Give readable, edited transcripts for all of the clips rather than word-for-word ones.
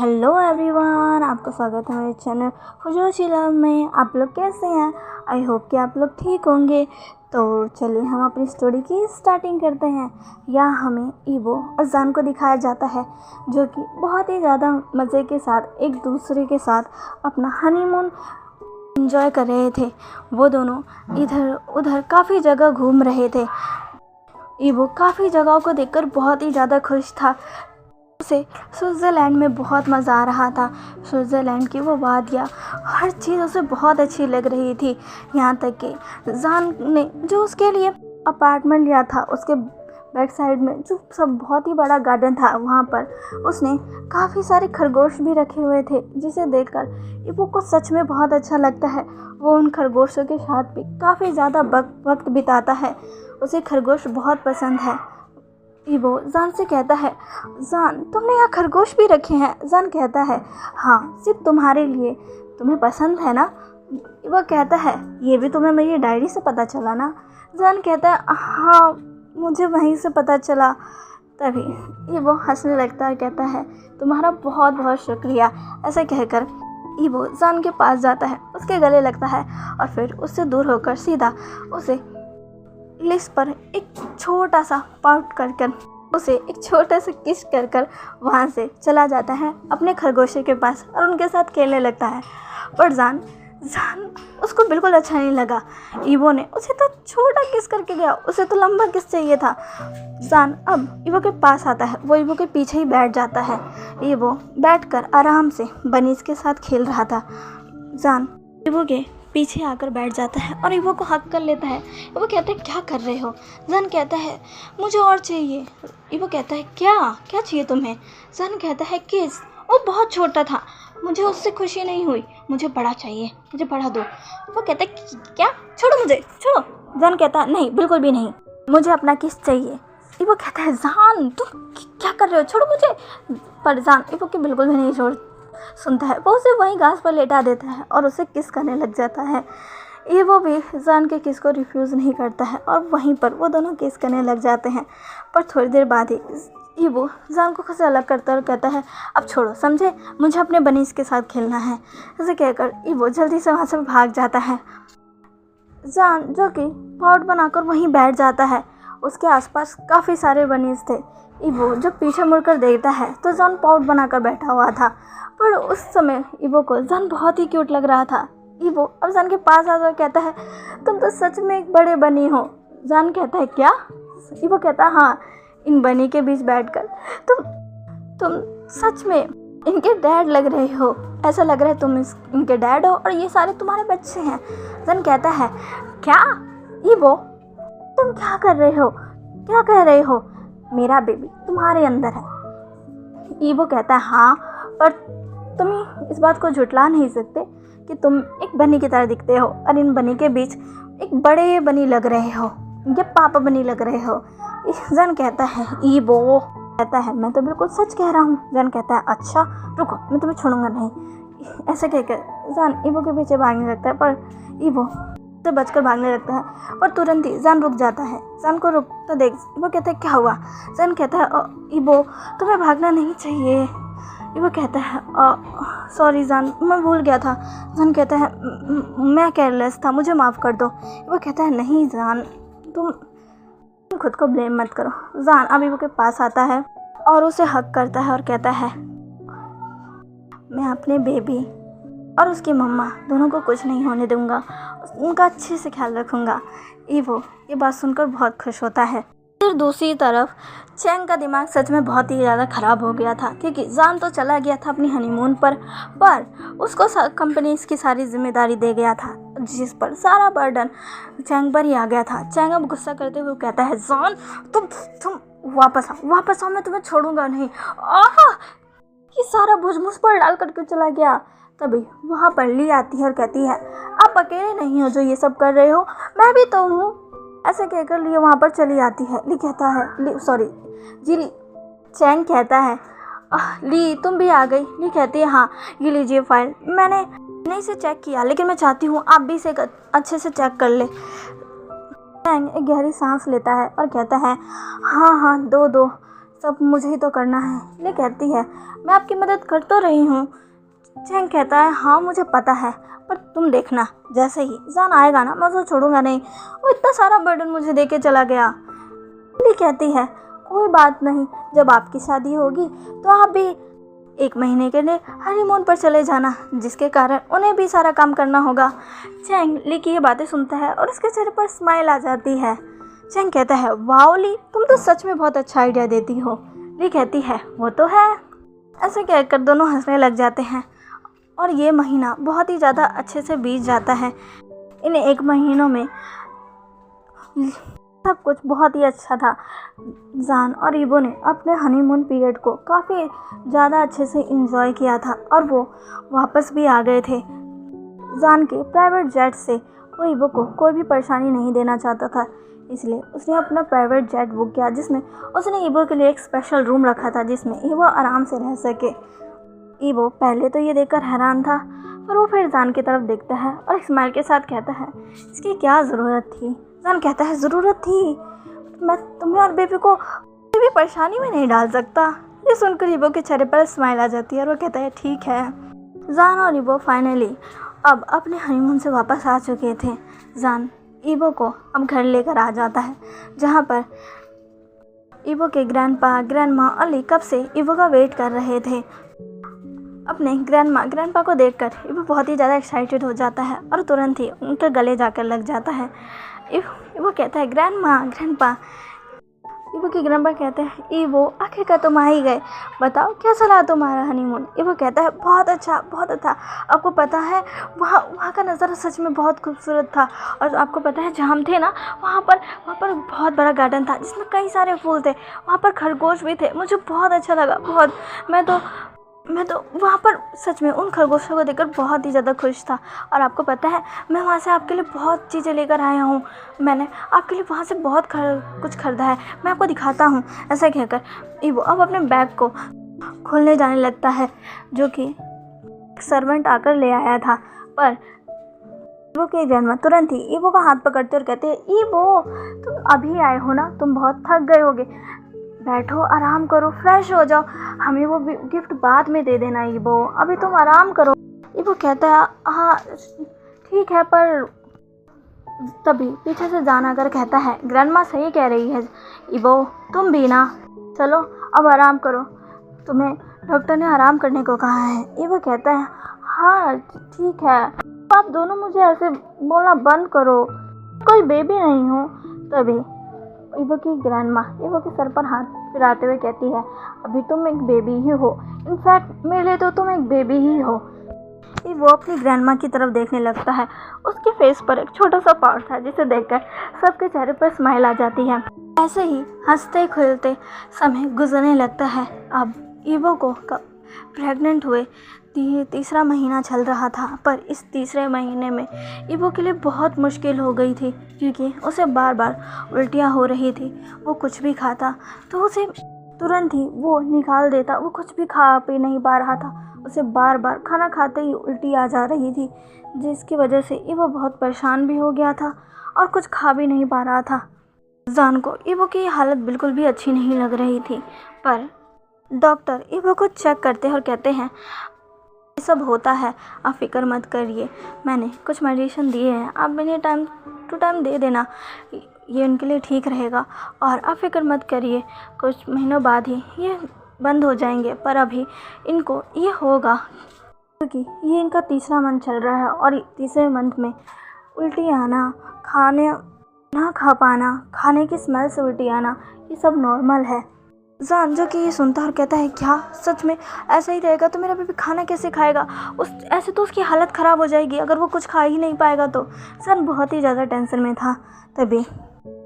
Hello everyone, आपका स्वागत है मेरे चैनल खुशोशी लव में। आप लोग कैसे हैं? आई होप कि आप लोग ठीक होंगे। तो चलिए हम अपनी स्टोरी की स्टार्टिंग करते हैं। यहाँ हमें ईवो और जान को दिखाया जाता है जो कि बहुत ही ज़्यादा मज़े के साथ एक दूसरे के साथ अपना हनीमून एंजॉय कर रहे थे। वो दोनों इधर उधर काफ़ी जगह घूम रहे थे। ईवो काफ़ी जगहों को देखकर बहुत ही ज़्यादा खुश था। उसे स्विट्ज़रलैंड में बहुत मज़ा आ रहा था। स्विट्ज़रलैंड की वो वादियाँ, हर चीज़ उसे बहुत अच्छी लग रही थी। यहाँ तक कि जान ने जो उसके लिए अपार्टमेंट लिया था, उसके बैक साइड में जो सब बहुत ही बड़ा गार्डन था, वहाँ पर उसने काफ़ी सारे खरगोश भी रखे हुए थे, जिसे देखकर ईवो को सच में बहुत अच्छा लगता है। वो उन खरगोशों के साथ भी काफ़ी ज़्यादा वक्त बिताता है। उसे खरगोश बहुत पसंद है। ईवो जान से कहता है, जान तुमने यहाँ खरगोश भी रखे हैं? जान कहता है, हाँ सिर्फ तुम्हारे लिए, तुम्हें पसंद है ना? ईवो कहता है, ये भी तुम्हें मेरी डायरी से पता चला ना? जान कहता है, हाँ मुझे वहीं से पता चला। तभी ईवो हंसने लगता है, कहता है, तुम्हारा बहुत बहुत शुक्रिया। ऐसे कहकर ईवो जान के पास जाता है, उसके गले लगता है और फिर उससे दूर होकर सीधा उसे लिप्स पर एक छोटा सा पाउट कर उसे एक छोटा सा किस कर वहाँ से चला जाता है अपने खरगोशे के पास और उनके साथ खेलने लगता है। पर जान उसको बिल्कुल अच्छा नहीं लगा। ईवो ने उसे तो छोटा किस करके गया, उसे तो लंबा किस चाहिए था। जान अब ईवो के पास आता है, वो ईवो के पीछे ही बैठ जाता है। ईवो बैठकर आराम से बनीज के साथ खेल रहा था। जान ईवो के पीछे आकर बैठ जाता है और ईवो को हक कर लेता है। ईवो कहता है, क्या कर रहे हो? जान कहता है, मुझे और चाहिए। ईवो कहता है, क्या क्या चाहिए तुम्हें? जान कहता है, किस। वो बहुत छोटा था, मुझे उससे खुशी नहीं हुई, मुझे बड़ा चाहिए, मुझे बड़ा दो। वो कहता है, क्या? छोड़ो मुझे, छोड़ो। जान कहता है, नहीं बिल्कुल भी नहीं, मुझे अपना किस चाहिए। ईवो कहता है, जान तुम क्या कर रहे हो? छोड़ो मुझे। पर जान ईवो के बिल्कुल भी नहीं सुनता है। वो उसे वहीं घास पर लेटा देता है और उसे किस करने लग जाता है। ईवो भी जान के किस को रिफ्यूज़ नहीं करता है और वहीं पर वो दोनों किस करने लग जाते हैं। पर थोड़ी देर बाद ही ईवो जान को खुद से अलग करता और कहता है, अब छोड़ो, समझे, मुझे अपने बनीज के साथ खेलना है। ऐसे कहकर ईवो जल्दी से वहाँ से भाग जाता है। जान जो कि पॉट बनाकर वहीं बैठ जाता है। उसके आसपास काफ़ी सारे बनीज थे। ईवो जब पीछे मुड़कर देखता है तो जान पॉट बनाकर बैठा हुआ था। पर उस समय ईवो को जान बहुत ही क्यूट लग रहा था। ईवो अब जान के पास आता कहता है, तुम तो सच में एक बड़े बनी हो। जान कहता है, क्या? ईवो कहता है, हाँ, इन बनी के बीच बैठकर तुम सच में इनके डैड लग रहे हो। ऐसा लग रहा है तुम इनके डैड हो और ये सारे तुम्हारे बच्चे हैं। जान कहता है, क्या? ईवो तुम क्या कर रहे हो? क्या कह रहे हो? मेरा बेबी तुम्हारे अंदर है। ईवो कहता है, हाँ, पर तुम इस बात को झुटला नहीं सकते कि तुम एक बनी की तरह दिखते हो और इन बनी के बीच एक बड़े बनी लग रहे हो, ये पापा बनी लग रहे हो। जान कहता है, ईवो कहता है, मैं तो बिल्कुल सच कह रहा हूँ। जान कहता है, अच्छा रुको, मैं तुम्हें छोड़ूंगा नहीं। ऐसे कहकर जान ईवो के पीछे भागने लगता है, पर ईवो से बचकर भागने लगता है। पर तुरंत ही जान रुक जाता है। जान को रुक तो देख ईवो कहता है, क्या हुआ? जान कहता है, ईवो तुम्हें भागना नहीं चाहिए। ईवो कहता है, सॉरी जान, मैं भूल गया था। जान कहता है, मैं केयरलेस था, मुझे माफ़ कर दो। ईवो कहता है, नहीं जान, तुम खुद को ब्लेम मत करो। जान अब ईवो के पास आता है और उसे हक करता है और कहता है, मैं अपने बेबी और उसकी मम्मा दोनों को कुछ नहीं होने दूंगा, उनका अच्छे से ख्याल रखूँगा। ईवो ये बात सुनकर बहुत खुश होता है। फिर दूसरी तरफ चैंग का दिमाग सच में बहुत ही ज़्यादा ख़राब हो गया था, क्योंकि जान तो चला गया था अपनी हनीमून पर उसको कंपनी की सारी जिम्मेदारी दे गया था, जिस पर सारा बर्डन चैंग पर ही आ गया था। चैंग अब गुस्सा करते हुए कहता है, जान तुम वापस आओ, मैं तुम्हें छोड़ूंगा नहीं। ये सारा बोझ मुझ पर डाल कर क्यों चला गया? तभी वहाँ पर ली आती है और कहती है, आप अकेले नहीं हो जो ये सब कर रहे हो, मैं भी तो हूँ। ऐसे कहकर ली वहाँ पर चली आती है। ली कहता है, चैंग कहता है, ली तुम भी आ गई? ली कहती है, हाँ, ये लीजिए फाइल, मैंने इसे चेक किया, लेकिन मैं चाहती हूँ आप भी इसे अच्छे से चेक कर ले। चैंग एक गहरी सांस लेता है और कहता है, हाँ दो सब मुझे ही तो करना है। ले कहती है मैं आपकी मदद कर तो रही हूँ। चैंग कहता है हाँ मुझे पता है, पर तुम देखना जैसे ही जान आएगा ना मैं उसे छोड़ूंगा नहीं। वो इतना सारा बर्डन मुझे दे के चला गया। ली कहती है कोई बात नहीं, जब आपकी शादी होगी तो आप भी 1 महीने के लिए हनीमून पर चले जाना, जिसके कारण उन्हें भी सारा काम करना होगा। चैंग ली की ये बातें सुनता है और उसके चेहरे पर स्माइल आ जाती है। चैंग कहता है वाओ ली, तुम तो सच में बहुत अच्छा आइडिया देती हो। ली कहती है वो तो है। ऐसे कहकर दोनों हंसने लग जाते हैं और ये महीना बहुत ही ज़्यादा अच्छे से बीत जाता है। इन 1 महीनों में सब कुछ बहुत ही अच्छा था। जान और ईबो ने अपने हनीमून पीरियड को काफ़ी ज़्यादा अच्छे से एंजॉय किया था और वो वापस भी आ गए थे। जान के प्राइवेट जेट से वो ईबो को कोई भी परेशानी नहीं देना चाहता था, इसलिए उसने अपना प्राइवेट जेट बुक किया, जिसमें उसने ईबो के लिए एक स्पेशल रूम रखा था जिसमें ईबो आराम से रह सके। ईबो पहले तो ये देखकर हैरान था, पर वो फिर जान की तरफ देखता है और एक स्माइल के साथ कहता है इसकी क्या ज़रूरत थी। जान कहता है ज़रूरत थी, मैं तुम्हें और बेबी को कोई भी परेशानी में नहीं डाल सकता। ये सुनकर ईबो के चेहरे पर स्माइल आ जाती है और वो कहता है ठीक है। जान और ईबो फाइनली अब अपने हनीमून से वापस आ चुके थे। जान ईबो को अब घर लेकर आ जाता है, जहाँ पर ईबो के ग्रैंडपा, ग्रैंडमा और ली कब से ईबो का वेट कर रहे थे। अपने ग्रैंडपा को देखकर ईबो बहुत ही ज़्यादा एक्साइटेड हो जाता है और तुरंत ही उनके गले जाकर लग जाता है। ईबो कहता है ग्रैंडपा। ईबो की ग्रैंडपा कहते हैं ईबो आखिरकार तुम आ ही गए, बताओ क्या चला तुम्हारा हनीमून। ईबो कहता है बहुत अच्छा बहुत अच्छा। आपको पता है वहाँ का नज़ारा सच में बहुत खूबसूरत था, और आपको पता है जहाँ हम थे ना वहाँ पर बहुत बड़ा गार्डन था जिसमें कई सारे फूल थे, वहाँ पर खरगोश भी थे, मुझे बहुत अच्छा लगा बहुत। मैं तो वहाँ पर सच में उन खरगोशों को देखकर बहुत ही ज़्यादा खुश था। और आपको पता है मैं वहाँ से आपके लिए बहुत चीज़ें लेकर आया हूँ, मैंने आपके लिए वहाँ से बहुत कुछ खरीदा है, मैं आपको दिखाता हूँ। ऐसा कहकर ईबो अब अपने बैग को खोलने जाने लगता है, जो कि सर्वेंट आकर ले आया था। पर ईबो के ग्रैंडमा तुरंत ही ईबो का हाथ पकड़ते और कहते हैं ईबो तुम अभी आए हो ना, तुम बहुत थक गए होगे, बैठो आराम करो फ्रेश हो जाओ, हमें वो गिफ्ट बाद में दे देना ईबो, अभी तुम आराम करो। ईबो कहता है हाँ ठीक है, पर तभी पीछे से जान आकर कहता है ग्रैंडमा सही कह रही है ईबो, तुम भी ना, चलो अब आराम करो, तुम्हें डॉक्टर ने आराम करने को कहा है। ईबो कहता है हाँ ठीक है, आप दोनों मुझे ऐसे बोलना बंद करो, कोई बेबी नहीं हूँ। तभी ईबो की ग्रैंडमा ईबो के सर पर हाथ फिराते हुए कहती है अभी तुम एक बेबी ही हो, इनफैक्ट मेरे लिए तो तुम एक बेबी ही हो। ईबो अपनी ग्रैंडमा की तरफ देखने लगता है, उसके फेस पर एक छोटा सा पार्ट था जिसे देखकर सबके चेहरे पर स्माइल आ जाती है। ऐसे ही हंसते खेलते समय गुजरने लगता है। अब ईबो को प्रेग्नेंट हुए तीसरा महीना चल रहा था, पर इस तीसरे महीने में ईबो के लिए बहुत मुश्किल हो गई थी, क्योंकि उसे बार बार उल्टियाँ हो रही थी। वो कुछ भी खाता तो उसे तुरंत ही वो निकाल देता, वो कुछ भी खा पी नहीं पा रहा था, उसे बार बार खाना खाते ही उल्टी आ जा रही थी, जिसकी वजह से ईबो बहुत परेशान भी हो गया था और कुछ खा भी नहीं पा रहा था। जान को ईबो की हालत बिल्कुल भी अच्छी नहीं लग रही थी, पर डॉक्टर ईबो को चेक करते हैं और कहते हैं ये सब होता है, आप फिक्र मत करिए, मैंने कुछ मेडिसिन दिए हैं, आप इन्हें टाइम टू टाइम दे देना, ये उनके लिए ठीक रहेगा, और आप फिक्र मत करिए, कुछ महीनों बाद ही ये बंद हो जाएंगे, पर अभी इनको ये होगा क्योंकि ये इनका तीसरा मंथ चल रहा है और तीसरे मंथ में उल्टी आना, खाने ना खा पाना, खाने की स्मेल से उल्टी आना, ये सब नॉर्मल है। जान जो कि ये सुनता और कहता है क्या सच में ऐसा ही रहेगा तो मेरा बेबी खाना कैसे खाएगा, ऐसे तो उसकी हालत ख़राब हो जाएगी अगर वो कुछ खा ही नहीं पाएगा तो। जान बहुत ही ज़्यादा टेंशन में था। तभी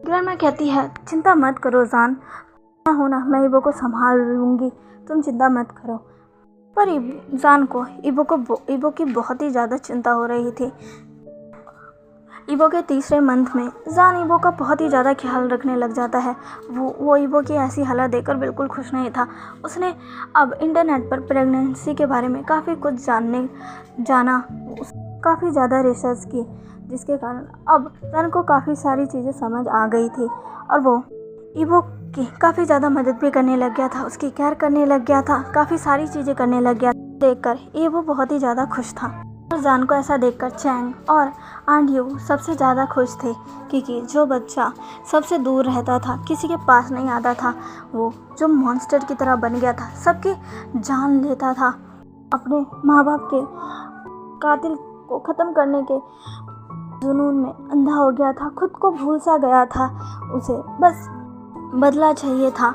ग्रैंडमा कहती है चिंता मत करो जान, ना हो ना मैं ईबो को संभाल लूँगी, तुम चिंता मत करो। पर जान को ईबो की बहुत ही ज़्यादा चिंता हो रही थी। ईबो के तीसरे मंथ में जान ईबो का बहुत ही ज़्यादा ख्याल रखने लग जाता है। वो ईबो की ऐसी हालत देखकर बिल्कुल खुश नहीं था। उसने अब इंटरनेट पर प्रेगनेंसी के बारे में काफ़ी कुछ जाना काफ़ी ज़्यादा रिसर्च की, जिसके कारण अब जान को काफ़ी सारी चीज़ें समझ आ गई थी और वो ईवो की काफ़ी ज़्यादा मदद भी करने लग गया था, उसकी केयर करने लग गया था, काफ़ी सारी चीज़ें करने लग गया। देखकर ईवो बहुत ही ज़्यादा खुश था। और जान को ऐसा देखकर चैंग और आंट यू सबसे ज़्यादा खुश थे, क्योंकि जो बच्चा सबसे दूर रहता था, किसी के पास नहीं आता था, वो जो मॉन्स्टर की तरह बन गया था, सबकी जान लेता था, अपने माँ बाप के कातिल को ख़त्म करने के जुनून में अंधा हो गया था, खुद को भूल सा गया था, उसे बस बदला चाहिए था।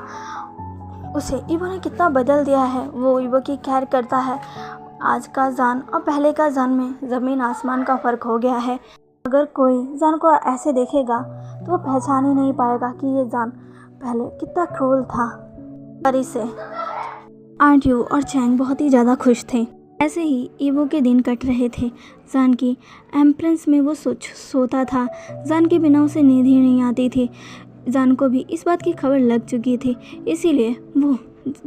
उसे ईवो ने कितना बदल दिया है, वो ईवो की केयर करता है। आज का जान और पहले का जान में ज़मीन आसमान का फ़र्क हो गया है। अगर कोई जान को ऐसे देखेगा तो वो पहचान ही नहीं पाएगा कि ये जान पहले कितना क्रूर था। पर इसे आंट यू और चैंग बहुत ही ज़्यादा खुश थे। ऐसे ही ईवो के दिन कट रहे थे। जान की एम्प्रेंस में वो सोता था। जान के बिना उसे नींद ही नहीं आती थी। जान को भी इस बात की खबर लग चुकी थी, इसीलिए वो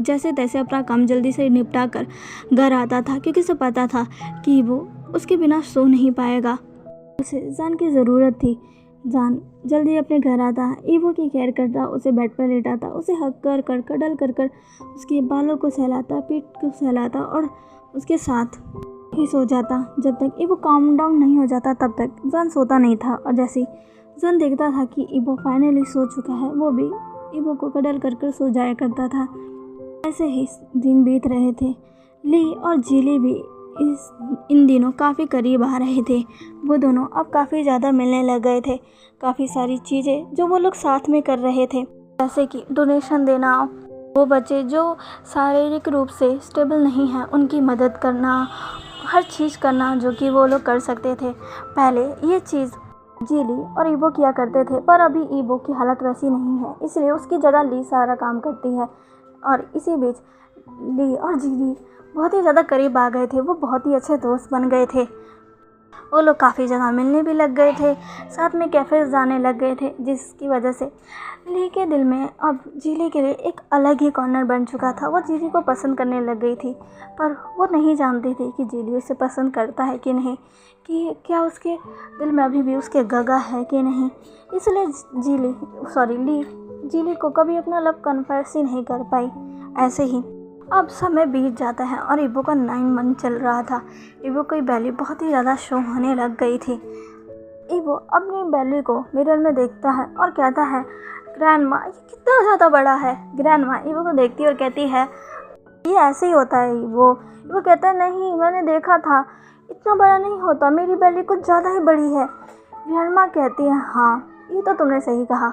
जैसे तैसे अपना काम जल्दी से निपटा कर घर आता था, क्योंकि उसे पता था कि वो उसके बिना सो नहीं पाएगा। उसे जान की ज़रूरत थी। जान जल्दी अपने घर आता, ईवो की केयर करता, उसे बेड पर लेटाता, उसे हक कर कर कडल कर कर उसके बालों को सहलाता, पीठ को सहलाता और उसके साथ ही सो जाता। जब तक ईवो काम डाउन नहीं हो जाता तब तक जान सोता नहीं था। और जैसे ही जान देखता था कि ईवो फाइनली सो चुका है, वो भी ईवो को कडल कर कर सो जाया करता था। ऐसे ही दिन बीत रहे थे। ली और जीली भी इन दिनों काफ़ी करीब आ रहे थे। वो दोनों अब काफ़ी ज़्यादा मिलने लग गए थे। काफ़ी सारी चीज़ें जो वो लोग साथ में कर रहे थे, जैसे कि डोनेशन देना, वो बच्चे जो शारीरिक रूप से स्टेबल नहीं हैं उनकी मदद करना, हर चीज़ करना जो कि वो लोग कर सकते थे। पहले ये चीज़ जीली और ईवो किया करते थे, पर अभी ईवो की हालत वैसी नहीं है, इसलिए उसकी जगह ली सारा काम करती है। और इसी बीच ली और जीली बहुत ही ज़्यादा करीब आ गए थे। वो बहुत ही अच्छे दोस्त बन गए थे। वो लोग काफ़ी जगह मिलने भी लग गए थे, साथ में कैफ़े जाने लग गए थे, जिसकी वजह से ली के दिल में अब जीली के लिए एक अलग ही कॉर्नर बन चुका था। वो जीली को पसंद करने लग गई थी, पर वो नहीं जानती थी कि जीली उसे पसंद करता है कि नहीं, कि क्या उसके दिल में अभी भी उसके गगा है कि नहीं। इसलिए ली जीली को कभी अपना लव कन्फेस ही नहीं कर पाई। ऐसे ही अब समय बीत जाता है और ईवो का 9 मंथ चल रहा था। ईवो की बेली बहुत ही ज़्यादा शो होने लग गई थी। ईवो अपनी बेली को मिरर में देखता है और कहता है, ग्रैंडमा ये कितना ज़्यादा बड़ा है। ग्रैंडमा ईवो को देखती है और कहती है, ये ऐसे ही होता है ईवो। ईवो कहता है, नहीं मैंने देखा था, इतना बड़ा नहीं होता, मेरी बेली कुछ ज़्यादा ही बड़ी है। ग्रैंडमा कहती है, हाँ ये तो तुमने सही कहा,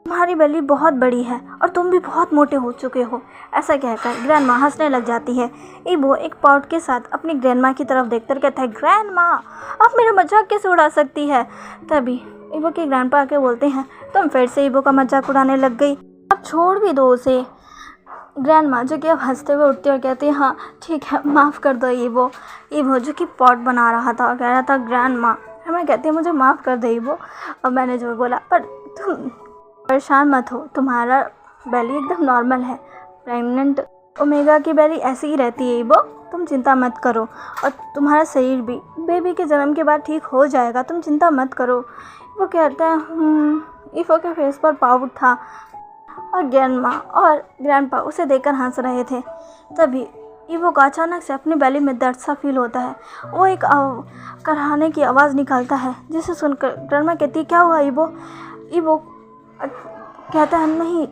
तुम्हारी बेली बहुत बड़ी है और तुम भी बहुत मोटे हो चुके हो। ऐसा कहकर ग्रैंडमा हंसने लग जाती है। ईवो एक पाउट के साथ अपनी ग्रैंडमा की तरफ देखकर कहता है, ग्रैंडमा आप मेरा मजाक कैसे उड़ा सकती है। तभी ईवो के ग्रैंडपा आके बोलते हैं, तुम फिर से ईवो का मजाक उड़ाने लग गई, अब छोड़ भी दो उसे। ग्रैंडमा जो कि अब हंसते हुए उठती है और कहती है, हाँ ठीक है माफ़ कर दो ईवो। ईवो जो कि पॉट बना रहा था और कह रहा था, ग्रैंडमा मैं कहती है मुझे माफ़ कर दे ईवो, और मैंने जो बोला, पर तुम परेशान मत हो, तुम्हारा बेली एकदम नॉर्मल है, प्रेग्नेंट ओमेगा की बेली ऐसी ही रहती है ईवो, तुम चिंता मत करो, और तुम्हारा शरीर भी बेबी के जन्म के बाद ठीक हो जाएगा, तुम चिंता मत करो। वो कहता है, ईवो के फेस पर पाउट था और ग्रैंडमा और ग्रैंडपा उसे देखकर हंस रहे थे। तभी ईवो को अचानक से अपनी बेली में दर्द सा फील होता है। वो एक कराहने की आवाज़ निकालता है, जिसे सुनकर ग्रैंडमा कहती है, क्या हुआ ईवो। ईवो कहता है, नहीं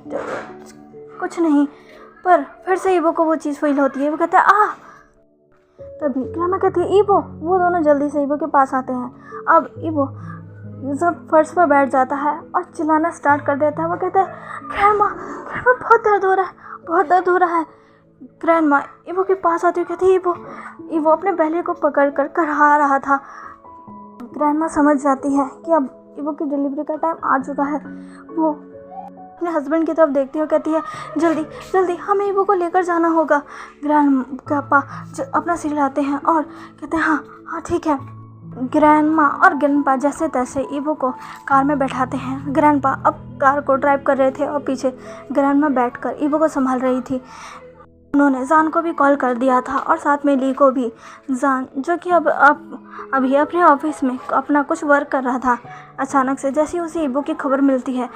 कुछ नहीं, पर फिर से ईवो को वो चीज़ फील होती है। वो कहता है, आ। तभी ग्रैंडमा कहती है, ईवो। वो दोनों जल्दी से ईवो के पास आते हैं। अब ईवो जब फर्श पर बैठ जाता है और चिल्लाना स्टार्ट कर देता है। वो कहता है, ग्रैंडमा बहुत दर्द हो रहा है, बहुत दर्द हो रहा है। ग्रैंडमा ईवो के पास आती है, कहती है, ईवो अपने बेली को पकड़ कर करहा रहा था। ग्रैंडमा समझ जाती है कि अब ईवो की डिलीवरी का टाइम आ चुका है। वो अपने हस्बैंड की तरफ देखती है और कहती है, जल्दी जल्दी हमें ईवो को लेकर जाना होगा। ग्रैंडपा अपना सिर हिलाते हैं और कहते हैं, हाँ हाँ ठीक है। ग्रैंडमा और ग्रैंडपा जैसे तैसे ईवो को कार में बैठाते हैं। ग्रैंडपा अब कार को ड्राइव कर रहे थे और पीछे ग्रैंडमा बैठकर ईवो को संभाल रही थी। उन्होंने जान को भी कॉल कर दिया था और साथ में ली को भी। जान जो कि अब अभी अपने ऑफिस में अपना कुछ वर्क कर रहा था, अचानक से जैसे ही उसे ईबो की खबर मिलती है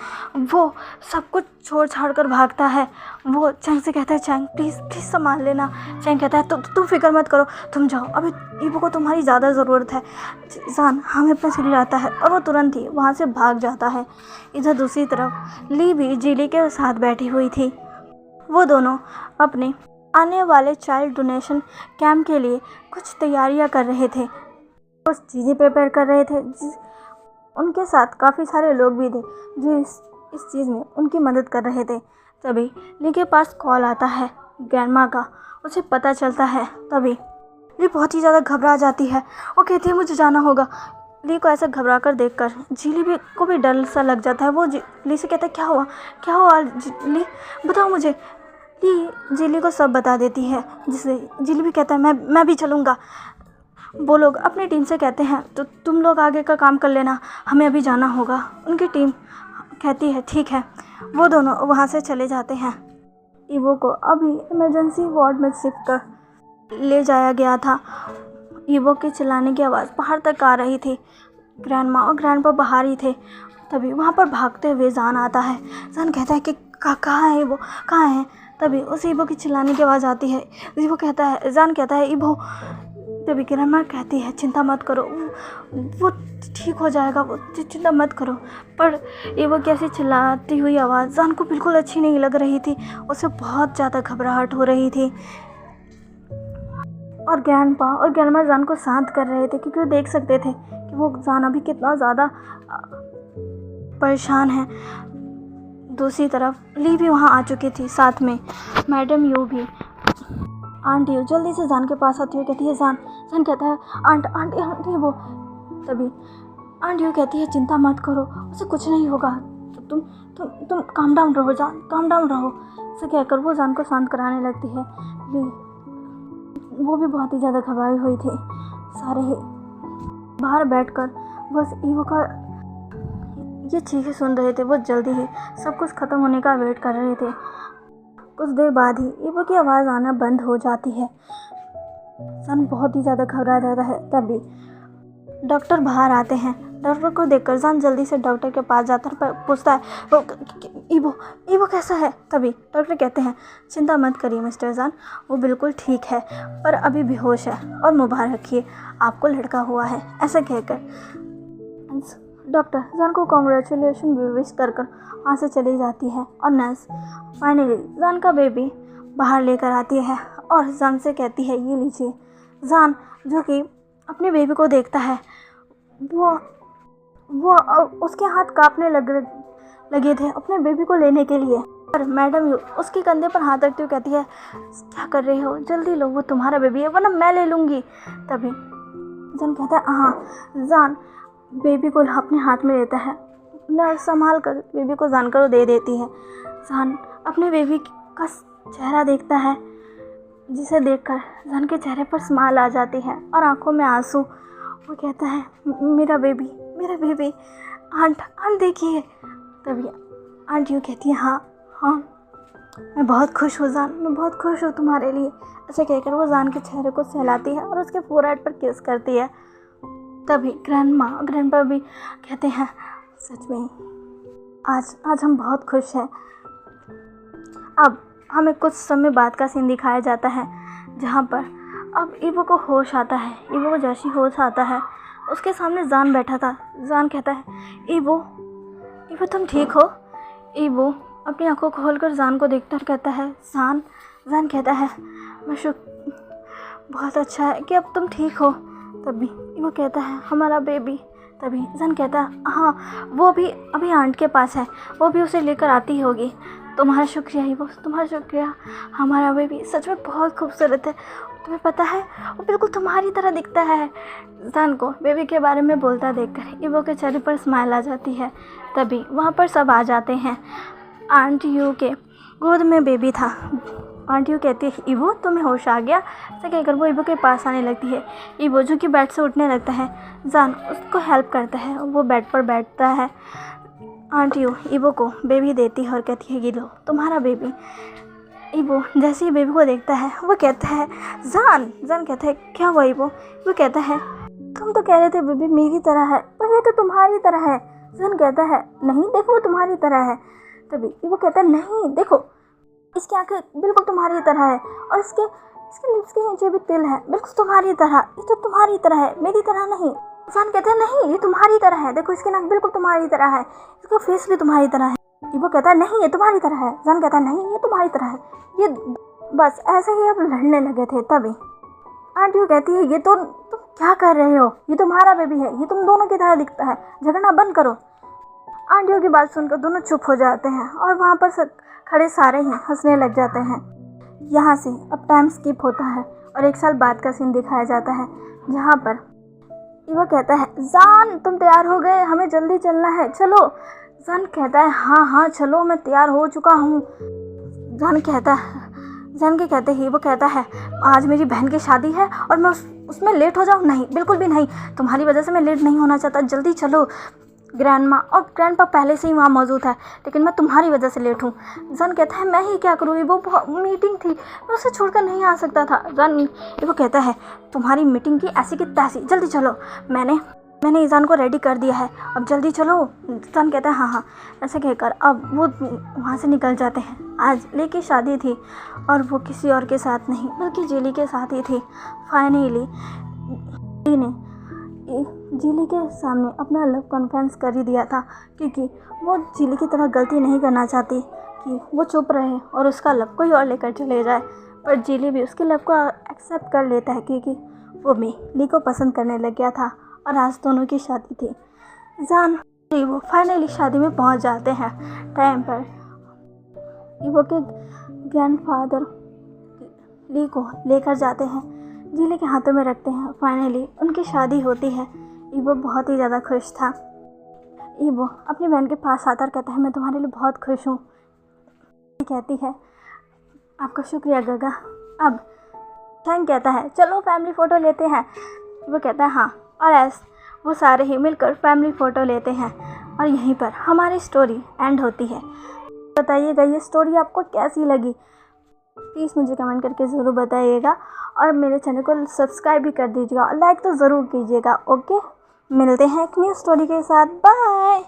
वो सब कुछ छोड़ छाड़ कर भागता है। वो चैंग से कहता है, चैंग प्लीज़ प्लीज़ संभाल लेना। चैंग कहता है तुम फिक्र मत करो, तुम जाओ, अभी ईबो को तुम्हारी ज़्यादा ज़रूरत है। जान हमें अपना सिर लाता है और वो तुरंत ही वहाँ से भाग जाता है। इधर दूसरी तरफ ली भी जिली के साथ बैठी हुई थी। वो दोनों अपने आने वाले चाइल्ड डोनेशन कैंप के लिए कुछ तैयारियां कर रहे थे, कुछ चीज़ें प्रिपेयर कर रहे थे। उनके साथ काफ़ी सारे लोग भी थे जो इस चीज़ में उनकी मदद कर रहे थे। तभी ली के पास कॉल आता है ग्रैंडमा का, उसे पता चलता है। तभी ली बहुत ही ज़्यादा घबरा जाती है। वो कहती है मुझे जाना होगा। ली को ऐसा घबरा कर देख कर जिली भी को भी डर सा लग जाता है। वो ली से कहता है क्या हुआ ली, बताओ मुझे। ली जिली को सब बता देती है, जिससे जिली भी कहता है मैं भी चलूँगा। वो लोग अपनी टीम से कहते हैं तो तुम लोग आगे का काम कर लेना, हमें अभी जाना होगा। उनकी टीम कहती है ठीक है। वो दोनों वहाँ से चले जाते हैं। ईवो को अभी इमरजेंसी वार्ड में शिफ्ट कर ले जाया गया था। ईवो के चिल्लाने की आवाज़ बाहर तक आ रही थी। ग्रैंडमा और ग्रैंडपा बाहर ही थे। तभी वहाँ पर भागते हुए जान आता है। जान कहता है कि कहाँ है वो, कहाँ है। तभी उस ईवो की चिल्लाने की आवाज़ आती है। ईवो कहता है, जान कहता है ईवो। तभी ग्रैंडमा कहती है चिंता मत करो, वो ठीक हो जाएगा, वो चिंता मत करो। पर ईवो की ऐसी चिल्लाती हुई आवाज़ जान को बिल्कुल अच्छी नहीं लग रही थी। उसे बहुत ज़्यादा घबराहट हो रही थी। और ग्रैंडपा और ग्रैंडमा जान को शांत कर रहे थे, क्योंकि वो देख सकते थे कि वो जान अभी कितना ज़्यादा परेशान है। दूसरी तरफ ली भी वहाँ आ चुकी थी, साथ में मैडम यू भी। आंटी यू जल्दी से जान के पास आती हुई कहती है, जान कहता है आंटी वो। तभी आंटी यू कहती है चिंता मत करो, उसे कुछ नहीं होगा, तो तुम काम डाउन रहो जान, काम डाउन रहो। ऐसे कहकर वो जान को शांत कराने लगती है। ली वो भी बहुत ही ज़्यादा घबराई हुई थी। सारे बाहर बैठकर बस ईवो का ये चीखें सुन रहे थे। वो जल्दी ही सब कुछ ख़त्म होने का वेट कर रहे थे। कुछ देर बाद ही ईवो की आवाज़ आना बंद हो जाती है। सन बहुत ही ज़्यादा घबरा जाता है। तभी डॉक्टर बाहर आते हैं। डॉक्टर को देखकर जान जल्दी से डॉक्टर के पास जाता है, पूछता है वो ईवो कैसा है। तभी डॉक्टर कहते हैं चिंता मत करिए मिस्टर जान, वो बिल्कुल ठीक है, पर अभी बेहोश है, और मुबारक रखिए आपको लड़का हुआ है। ऐसा कहकर डॉक्टर जान को कॉन्ग्रेचुलेशन विश कर वहाँ से चली जाती है। और नर्स फाइनली जान का बेबी बाहर लेकर आती है और जान से कहती है ये लीजिए। जान जो कि अपने बेबी को देखता है, वो उसके हाथ कांपने लगे थे अपने बेबी को लेने के लिए। और मैडम यू उसके कंधे पर हाथ रखते हुए कहती है क्या कर रहे हो, जल्दी लो, वो तुम्हारा बेबी है, वरना मैं ले लूँगी। तभी जान कहता है हाँ। जान बेबी को अपने हाथ में लेता है, नर्स संभाल कर बेबी को जान कर दे देती है। जान अपने बेबी का चेहरा देखता है, जिसे देखकर जान के चेहरे पर स्माइल आ जाती है और आंखों में आंसू। वो कहता है मेरा बेबी आंट देखिए। तभी आंट यू कहती है हाँ मैं बहुत खुश हूँ जान, मैं बहुत खुश हूँ तुम्हारे लिए। ऐसे कहकर वो जान के चेहरे को सहलाती है और उसके फोरहेड पर किस करती है। तभी ग्रैंडपा भी कहते हैं सच में आज हम बहुत खुश हैं। अब हमें कुछ समय बाद का सीन दिखाया जाता है, जहाँ पर अब ईवो को होश आता है। ईवो को जैसे होश आता है, उसके सामने जान बैठा था। जान कहता है ईवो तुम ठीक हो। ईवो अपनी आंखों को खोलकर जान को देखता और कहता है जान कहता है बहुत अच्छा है कि अब तुम ठीक हो। तभी ईवो कहता है हमारा बेबी। तभी जान कहता है हाँ वो भी अभी आंट के पास है, वो भी उसे लेकर आती होगी। तुम्हारा शुक्रिया ईवो, तुम्हारा शुक्रिया। हमारा बेबी सच में बहुत खूबसूरत है, तुम्हें पता है वो बिल्कुल तुम्हारी तरह दिखता है। जान को बेबी के बारे में बोलता देखकर ईवो के चेहरे पर स्माइल आ जाती है। तभी वहाँ पर सब आ जाते हैं। आंट यू के गोद में बेबी था। आंट यू कहती है ईवो तुम्हें होश आ गया। ऐसा कहकर वो ईवो के पास आने लगती है। ईवो जो कि बेड से उठने लगता है, जान उसको हेल्प करता है, वो बेड पर बैठता है। आंट यू ईवो को बेबी देती है और कहती है ये लो तुम्हारा बेबी। ईबो जैसे ही बेबी को देखता है वो कहता है जान। जान कहता है क्या हुआ ईबो? वो कहता है तुम तो कह रहे थे बेबी मेरी तरह है, पर ये तो तुम्हारी तरह है। जान कहता है नहीं देखो वो तुम्हारी तरह है। तभी ईबो कहता है नहीं देखो इसकी आंखें बिल्कुल तुम्हारी तरह है और इसके इसके लिप्स के नीचे भी तिल है, बिल्कुल तुम्हारी तरह। ये तो तुम्हारी तरह है, मेरी तरह नहीं। जान कहता है नहीं ये तुम्हारी तरह है, देखो इसकी नाक बिल्कुल तुम्हारी तरह है, इसका फेस भी तुम्हारी तरह है। ईबो कहता है नहीं ये तुम्हारी तरह है। जान कहता है नहीं ये तुम्हारी तरह है। ये बस ऐसे ही अब लड़ने लगे थे। तभी आंटी कहती है ये तो तुम क्या कर रहे हो, ये तुम्हारा बेबी है, ये तुम दोनों की तरह दिखता है, झगड़ना बंद करो। आंटियों की बात सुनकर दोनों चुप हो जाते हैं और वहाँ पर खड़े सारे ही हंसने लग जाते हैं। यहाँ से अब टाइम स्किप होता है और 1 साल बाद का सीन दिखाया जाता है जहाँ पर ईबो कहता है जान तुम तैयार हो गए, हमें जल्दी चलना है, चलो। जान कहता है हाँ हाँ चलो मैं तैयार हो चुका हूँ। जान के कहते ही वो कहता है आज मेरी बहन की शादी है और मैं उसमें लेट हो जाऊँ? नहीं बिल्कुल भी नहीं, तुम्हारी वजह से मैं लेट नहीं होना चाहता, जल्दी चलो। ग्रैंडमा और ग्रैंडपा पहले से ही वहाँ मौजूद है, लेकिन मैं तुम्हारी वजह से लेट हूँ। जान कहता है मैं ही क्या करूँ, वो मीटिंग थी, मैं उसे छोड़कर नहीं आ सकता था। जान वो कहता है तुम्हारी मीटिंग की ऐसी की तैसी, जल्दी चलो, मैंने ईजान को रेडी कर दिया है, अब जल्दी चलो। जान कहता है हाँ हाँ। ऐसे कहकर अब वो वहाँ से निकल जाते हैं। आज ली की शादी थी और वो किसी और के साथ नहीं बल्कि जिली के साथ ही थी। फाइनली ली ने जिली के सामने अपना लव कन्फेस कर ही दिया था, क्योंकि वो जिली की तरह गलती नहीं करना चाहती कि वो चुप रहे और उसका लव कोई और लेकर चले जाए। पर जिली भी उसके लव को एक्सेप्ट कर लेता है, क्योंकि वो भी ली को पसंद करने लग गया था और आज दोनों की शादी थी। जान वो फाइनली शादी में पहुंच जाते हैं टाइम पर। ईबो के ग्रैंडफादर ली को लेकर जाते हैं, जिले के हाथों में रखते हैं। फाइनली उनकी शादी होती है। ईबो बहुत ही ज़्यादा खुश था। ईबो अपनी बहन के पास आता और कहता है मैं तुम्हारे लिए बहुत खुश हूँ। कहती है आपका शुक्रिया गगा। अब थैंक कहता है चलो फैमिली फ़ोटो लेते हैं। वो कहता है हाँ, और ऐसे वो सारे ही मिलकर फैमिली फ़ोटो लेते हैं और यहीं पर हमारी स्टोरी एंड होती है। बताइएगा ये स्टोरी आपको कैसी लगी, प्लीज़ मुझे कमेंट करके ज़रूर बताइएगा और मेरे चैनल को सब्सक्राइब भी कर दीजिएगा और लाइक तो ज़रूर कीजिएगा। ओके, मिलते हैं एक न्यू स्टोरी के साथ। बाय।